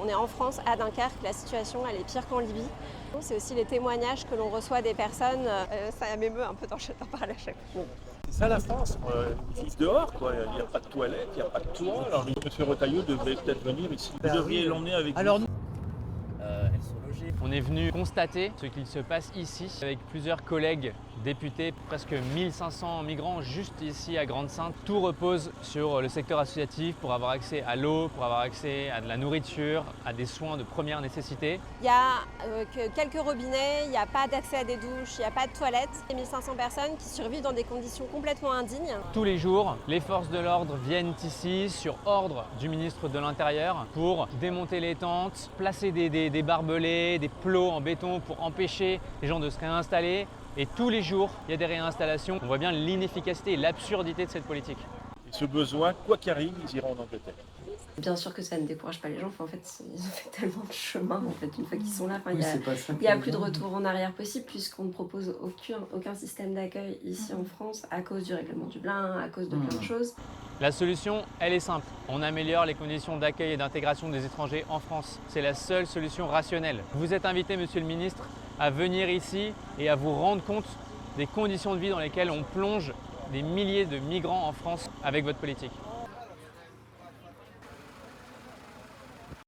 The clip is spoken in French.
On est en France, à Dunkerque, la situation elle est pire qu'en Libye. C'est aussi les témoignages que l'on reçoit des personnes, ça m'émeut un peu d'en parler à chaque fois. C'est ça la France, ils vivent dehors, quoi. Il n'y a pas de toilette, il n'y a pas de toit. Alors M. Retailleau devrait peut-être venir ici. Vous devriez l'emmener avec vous. Alors, elles sont logées. On est venu constater ce qu'il se passe ici avec plusieurs collègues députés, presque 1500 migrants juste ici à Grande-Synthe. Tout repose sur le secteur associatif pour avoir accès à l'eau, pour avoir accès à de la nourriture, à des soins de première nécessité. Il n'y a que quelques robinets, il n'y a pas d'accès à des douches, il n'y a pas de toilettes. Il y a 1500 personnes qui survivent dans des conditions complètement indignes. Tous les jours, les forces de l'ordre viennent ici sur ordre du ministre de l'Intérieur pour démonter les tentes, placer des barbelés, des plots en béton pour empêcher les gens de se réinstaller. Et tous les jours, il y a des réinstallations. On voit bien l'inefficacité et l'absurdité de cette politique. Et ce besoin, quoi qu'il arrive, ils iront en Angleterre. Bien sûr que ça ne décourage pas les gens. Enfin, en fait, ils ont fait tellement de chemin en fait, une fois qu'ils sont là. Enfin, il n'y a plus de retour en arrière possible puisqu'on ne propose aucun système d'accueil ici en France à cause du règlement Dublin, à cause de plein de choses. La solution, elle est simple. On améliore les conditions d'accueil et d'intégration des étrangers en France. C'est la seule solution rationnelle. Vous êtes invité, monsieur le ministre, à venir ici et à vous rendre compte des conditions de vie dans lesquelles on plonge des milliers de migrants en France avec votre politique.